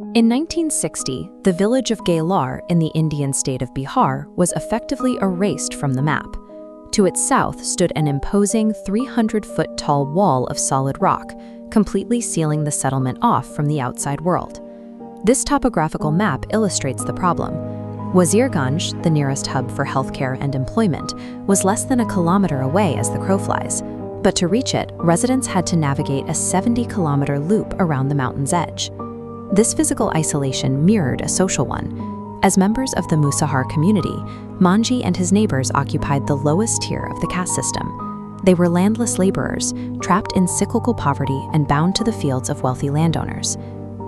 In 1960, the village of Gailar in the Indian state of Bihar was effectively erased from the map. To its south stood an imposing 300-foot-tall wall of solid rock, completely sealing the settlement off from the outside world. This topographical map illustrates the problem. Wazirganj, the nearest hub for healthcare and employment, was less than a kilometer away as the crow flies. But to reach it, residents had to navigate a 70-kilometer loop around the mountain's edge. This physical isolation mirrored a social one. As members of the Musahar community, Manjhi and his neighbors occupied the lowest tier of the caste system. They were landless laborers, trapped in cyclical poverty and bound to the fields of wealthy landowners.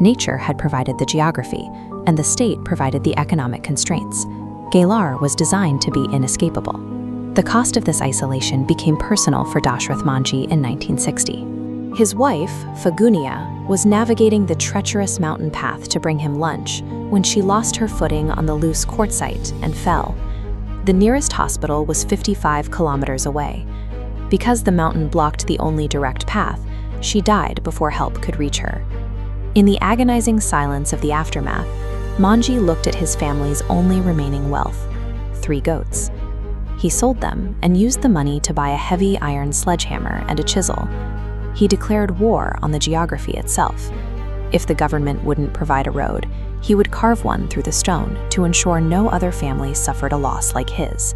Nature had provided the geography, and the state provided the economic constraints. Gailar was designed to be inescapable. The cost of this isolation became personal for Dashrath Manjhi in 1960. His wife, Fagunia, was navigating the treacherous mountain path to bring him lunch when she lost her footing on the loose quartzite and fell. The nearest hospital was 55 kilometers away. Because the mountain blocked the only direct path, she died before help could reach her. In the agonizing silence of the aftermath, Manjhi looked at his family's only remaining wealth, 3 goats. He sold them and used the money to buy a heavy iron sledgehammer and a chisel. He declared war on the geography itself. If the government wouldn't provide a road, he would carve one through the stone to ensure no other family suffered a loss like his.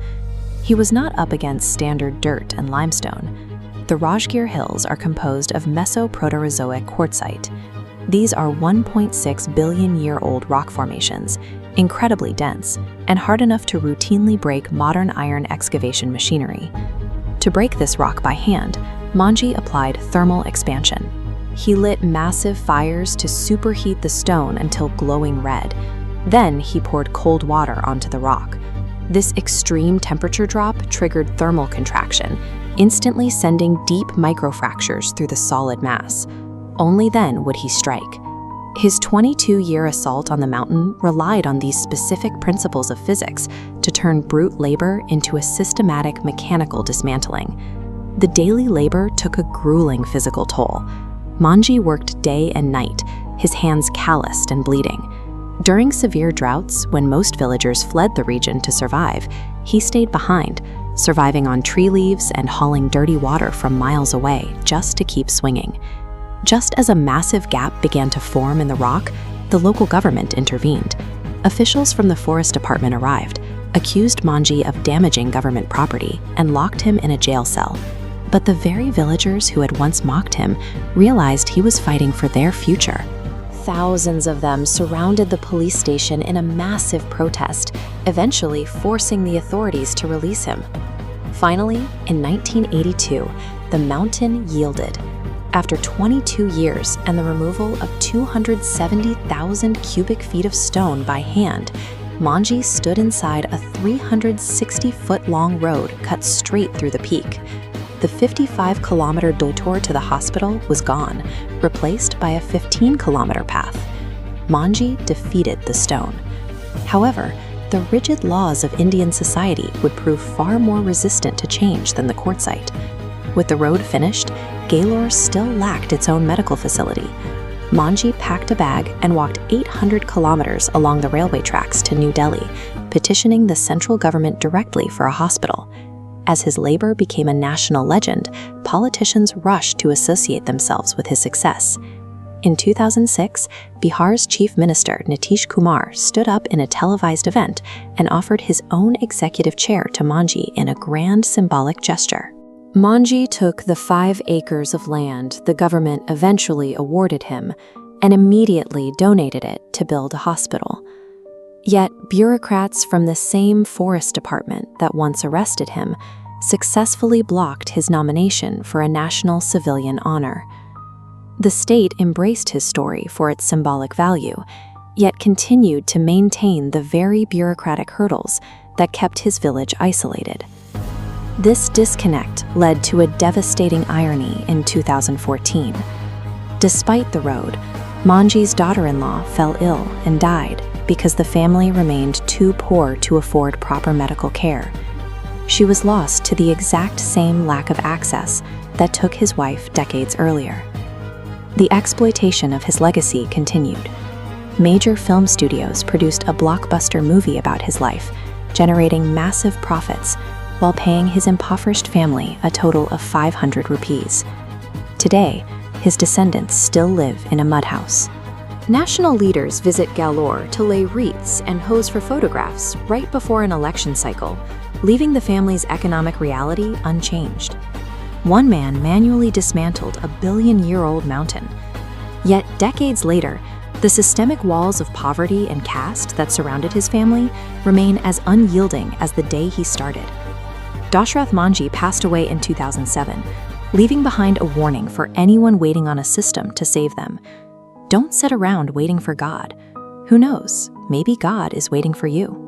He was not up against standard dirt and limestone. The Rajgir Hills are composed of Mesoproterozoic quartzite. These are 1.6 billion-year-old rock formations, incredibly dense, and hard enough to routinely break modern iron excavation machinery. To break this rock by hand, Manjhi applied thermal expansion. He lit massive fires to superheat the stone until glowing red. Then he poured cold water onto the rock. This extreme temperature drop triggered thermal contraction, instantly sending deep microfractures through the solid mass. Only then would he strike. His 22-year assault on the mountain relied on these specific principles of physics to turn brute labor into a systematic mechanical dismantling. The daily labor took a grueling physical toll. Manjhi worked day and night, his hands calloused and bleeding. During severe droughts, when most villagers fled the region to survive, he stayed behind, surviving on tree leaves and hauling dirty water from miles away just to keep swinging. Just as a massive gap began to form in the rock, the local government intervened. Officials from the forest department arrived, accused Manjhi of damaging government property, and locked him in a jail cell. But the very villagers who had once mocked him realized he was fighting for their future. Thousands of them surrounded the police station in a massive protest, eventually forcing the authorities to release him. Finally, in 1982, the mountain yielded. After 22 years and the removal of 270,000 cubic feet of stone by hand, Manjhi stood inside a 360-foot-long road cut straight through the peak. The 55-kilometer detour to the hospital was gone, replaced by a 15-kilometer path. Manjhi defeated the stone. However, the rigid laws of Indian society would prove far more resistant to change than the quartzite. With the road finished, Gailar still lacked its own medical facility. Manjhi packed a bag and walked 800 kilometers along the railway tracks to New Delhi, petitioning the central government directly for a hospital. As his labor became a national legend, politicians rushed to associate themselves with his success. In 2006, Bihar's Chief Minister Nitish Kumar stood up in a televised event and offered his own executive chair to Manjhi in a grand symbolic gesture. Manjhi took the 5 acres of land the government eventually awarded him and immediately donated it to build a hospital. Yet, bureaucrats from the same forest department that once arrested him successfully blocked his nomination for a national civilian honor. The state embraced his story for its symbolic value, yet continued to maintain the very bureaucratic hurdles that kept his village isolated. This disconnect led to a devastating irony in 2014. Despite the road, Manjhi's daughter-in-law fell ill and died because the family remained too poor to afford proper medical care. She was lost to the exact same lack of access that took his wife decades earlier. The exploitation of his legacy continued. Major film studios produced a blockbuster movie about his life, generating massive profits while paying his impoverished family a total of 500 rupees. Today, his descendants still live in a mud house. National leaders visit Galore to lay wreaths and pose for photographs right before an election cycle, leaving the family's economic reality unchanged. One man manually dismantled a billion-year-old mountain. Yet decades later, the systemic walls of poverty and caste that surrounded his family remain as unyielding as the day he started. Dashrath Manjhi passed away in 2007, leaving behind a warning for anyone waiting on a system to save them. Don't sit around waiting for God. Who knows, maybe God is waiting for you.